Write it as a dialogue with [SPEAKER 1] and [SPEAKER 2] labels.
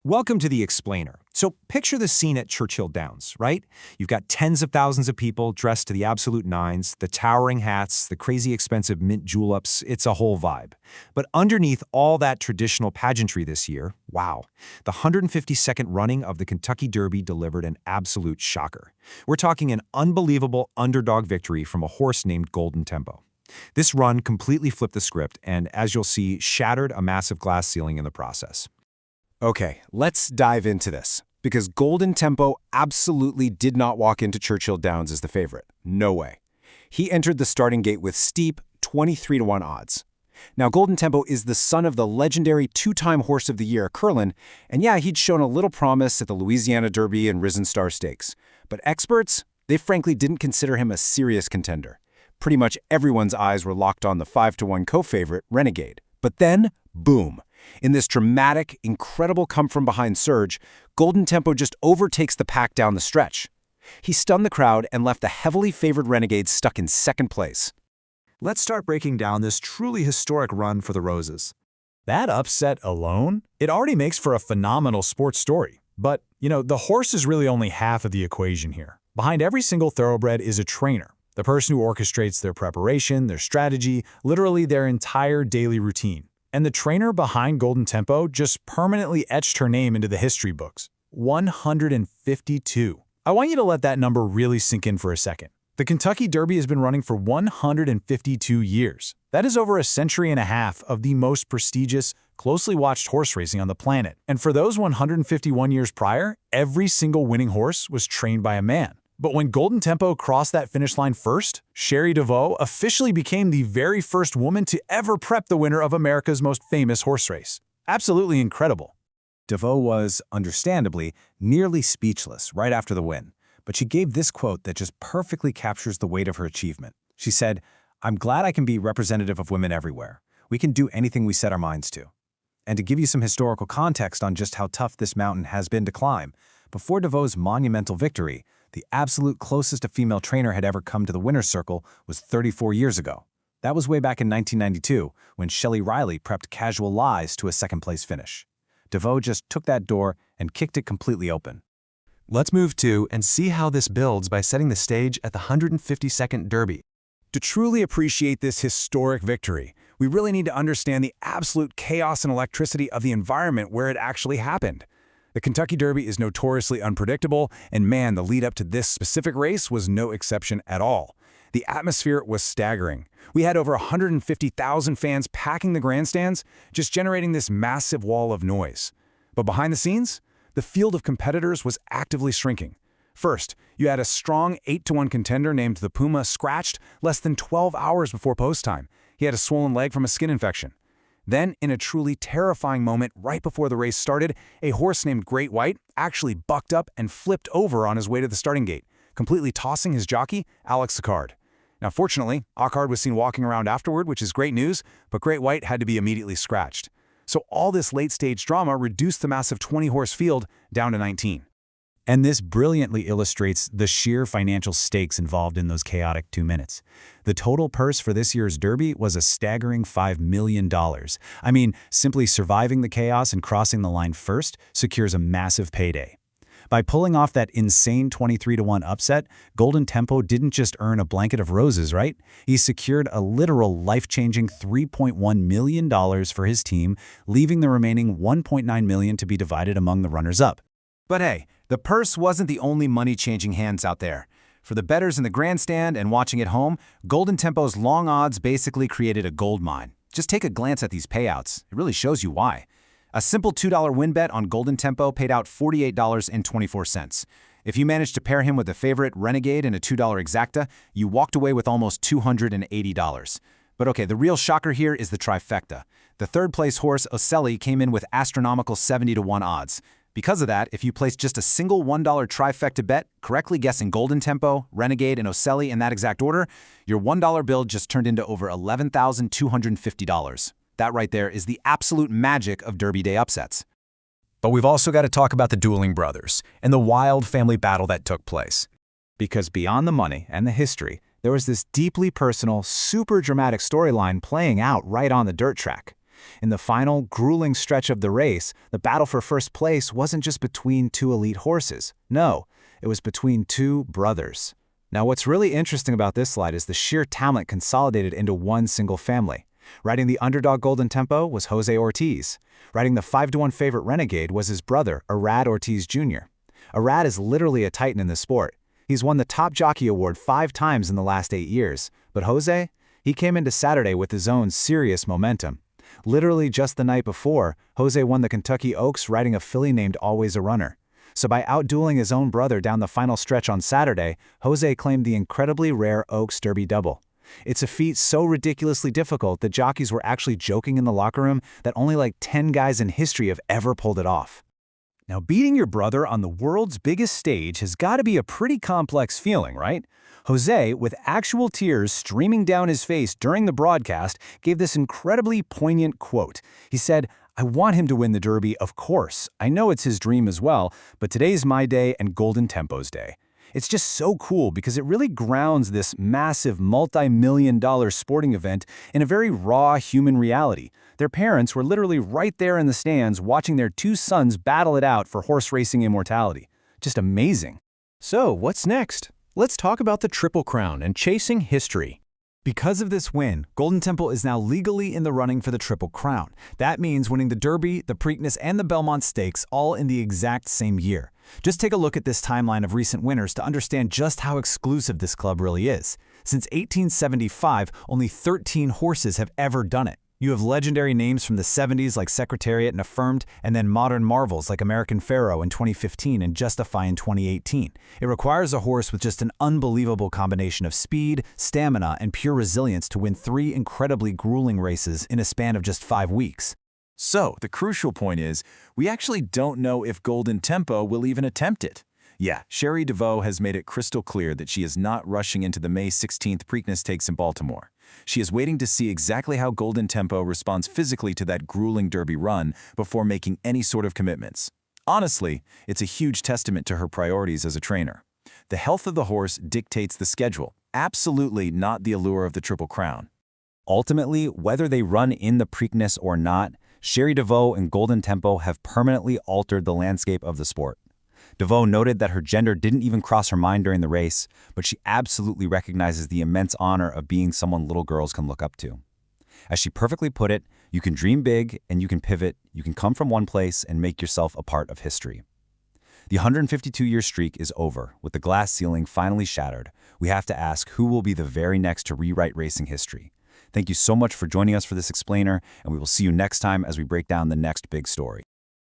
[SPEAKER 1] Welcome to The Explainer. So picture the scene at Churchill Downs, right? You've got tens of thousands of people dressed to the absolute nines, the towering hats, the crazy expensive mint juleps, it's a whole vibe. But underneath all that traditional pageantry this year, wow, the 152nd running of the Kentucky Derby delivered an absolute shocker. We're talking an unbelievable underdog victory from a horse named Golden Tempo. This run completely flipped the script and, as you'll see, shattered a massive glass ceiling in the process.
[SPEAKER 2] Okay, let's dive into this, because Golden Tempo absolutely did not walk into Churchill Downs as the favorite. No way. He entered the starting gate with steep 23-1 odds. Now, Golden Tempo is the son of the legendary two-time Horse of the Year, Curlin, and yeah, he'd shown a little promise at the Louisiana Derby and Risen Star Stakes. But experts, they frankly didn't consider him a serious contender. Pretty much everyone's eyes were locked on the 5-1 co-favorite, Renegade. But then, boom. In this dramatic, incredible come-from-behind surge, Golden Tempo just overtakes the pack down the stretch. He stunned the crowd and left the heavily favored Renegade stuck in second place.
[SPEAKER 3] Let's start breaking down this truly historic run for the Roses. That upset alone, it already makes for a phenomenal sports story. But, the horse is really only half of the equation here. Behind every single thoroughbred is a trainer, the person who orchestrates their preparation, their strategy, literally their entire daily routine. And the trainer behind Golden Tempo just permanently etched her name into the history books. 152. I want you to let that number really sink in for a second. The Kentucky Derby has been running for 152 years. That is over a century and a half of the most prestigious, closely watched horse racing on the planet. And for those 151 years prior, every single winning horse was trained by a man. But when Golden Tempo crossed that finish line first, Cherie DeVaux officially became the very first woman to ever prep the winner of America's most famous horse race. Absolutely incredible.
[SPEAKER 1] DeVaux was, understandably, nearly speechless right after the win, but she gave this quote that just perfectly captures the weight of her achievement. She said, "I'm glad I can be representative of women everywhere. We can do anything we set our minds to." And to give you some historical context on just how tough this mountain has been to climb, before DeVaux's monumental victory, the absolute closest a female trainer had ever come to the winner's circle was 34 years ago. That was way back in 1992, when Shelley Riley prepped Casual Lies to a second-place finish. DeVaux just took that door and kicked it completely open.
[SPEAKER 4] Let's move to and see how this builds by setting the stage at the 152nd Derby.
[SPEAKER 2] To truly appreciate this historic victory, we really need to understand the absolute chaos and electricity of the environment where it actually happened. The Kentucky Derby is notoriously unpredictable, and man, the lead up to this specific race was no exception at all. The atmosphere was staggering. We had over 150,000 fans packing the grandstands, just generating this massive wall of noise. But behind the scenes, the field of competitors was actively shrinking. First, you had a strong 8-1 contender named the Puma scratched less than 12 hours before post time. He had a swollen leg from a skin infection. Then, in a truly terrifying moment right before the race started, a horse named Great White actually bucked up and flipped over on his way to the starting gate, completely tossing his jockey, Alex Sicard. Now, fortunately, Sicard was seen walking around afterward, which is great news, but Great White had to be immediately scratched. So all this late-stage drama reduced the massive 20-horse field down to 19.
[SPEAKER 1] And this brilliantly illustrates the sheer financial stakes involved in those chaotic 2 minutes. The total purse for this year's Derby was a staggering $5 million. I mean, simply surviving the chaos and crossing the line first secures a massive payday. By pulling off that insane 23-1 upset, Golden Tempo didn't just earn a blanket of roses, right? He secured a literal life-changing $3.1 million for his team, leaving the remaining $1.9 million to be divided among the runners-up.
[SPEAKER 2] But hey, the purse wasn't the only money-changing hands out there. For the bettors in the grandstand and watching at home, Golden Tempo's long odds basically created a gold mine. Just take a glance at these payouts. It really shows you why. A simple $2 win bet on Golden Tempo paid out $48.24. If you managed to pair him with the favorite Renegade and a $2 exacta, you walked away with almost $280. But okay, the real shocker here is the trifecta. The third-place horse, Ocelli, came in with astronomical 70-1 odds. Because of that, if you placed just a single $1 trifecta bet, correctly guessing Golden Tempo, Renegade, and Ocelli in that exact order, your $1 bill just turned into over $11,250. That right there is the absolute magic of Derby Day upsets.
[SPEAKER 1] But we've also got to talk about the dueling brothers and the wild family battle that took place. Because beyond the money and the history, there was this deeply personal, super dramatic storyline playing out right on the dirt track.
[SPEAKER 3] In the final, grueling stretch of the race, the battle for first place wasn't just between two elite horses. No, it was between two brothers. Now, what's really interesting about this slide is the sheer talent consolidated into one single family. Riding the underdog Golden Tempo was Jose Ortiz. Riding the 5-1 favorite Renegade was his brother, Arad Ortiz Jr. Arad is literally a titan in the sport. He's won the top jockey award 5 times in the last 8 years. But Jose? He came into Saturday with his own serious momentum. Literally just the night before, Jose won the Kentucky Oaks riding a filly named Always a Runner. So by outdueling his own brother down the final stretch on Saturday, Jose claimed the incredibly rare Oaks Derby double. It's a feat so ridiculously difficult that jockeys were actually joking in the locker room that only like 10 guys in history have ever pulled it off.
[SPEAKER 1] Now, beating your brother on the world's biggest stage has got to be a pretty complex feeling, right? Jose, with actual tears streaming down his face during the broadcast, gave this incredibly poignant quote. He said, "I want him to win the Derby, of course. I know it's his dream as well, but today's my day and Golden Tempo's day." It's just so cool because it really grounds this massive multi-million-dollar sporting event in a very raw human reality. Their parents were literally right there in the stands watching their 2 sons battle it out for horse racing immortality. Just amazing.
[SPEAKER 3] So, what's next? Let's talk about the Triple Crown and chasing history.
[SPEAKER 1] Because of this win, Golden Tempo is now legally in the running for the Triple Crown. That means winning the Derby, the Preakness, and the Belmont Stakes all in the exact same year. Just take a look at this timeline of recent winners to understand just how exclusive this club really is. Since 1875, only 13 horses have ever done it. You have legendary names from the 70s like Secretariat and Affirmed, and then modern marvels like American Pharaoh in 2015 and Justify in 2018. It requires a horse with just an unbelievable combination of speed, stamina, and pure resilience to win 3 incredibly grueling races in a span of just 5 weeks.
[SPEAKER 2] So, the crucial point is, we actually don't know if Golden Tempo will even attempt it. Yeah, Cherie DeVaux has made it crystal clear that she is not rushing into the May 16th Preakness Stakes in Baltimore. She is waiting to see exactly how Golden Tempo responds physically to that grueling Derby run before making any sort of commitments. Honestly, it's a huge testament to her priorities as a trainer. The health of the horse dictates the schedule, absolutely not the allure of the Triple Crown.
[SPEAKER 1] Ultimately, whether they run in the Preakness or not, Cherie DeVaux and Golden Tempo have permanently altered the landscape of the sport. DeVaux noted that her gender didn't even cross her mind during the race, but she absolutely recognizes the immense honor of being someone little girls can look up to. As she perfectly put it, you can dream big and you can pivot, you can come from one place and make yourself a part of history. The 152-year streak is over. With the glass ceiling finally shattered, we have to ask who will be the very next to rewrite racing history. Thank you so much for joining us for this explainer, and we will see you next time as we break down the next big story.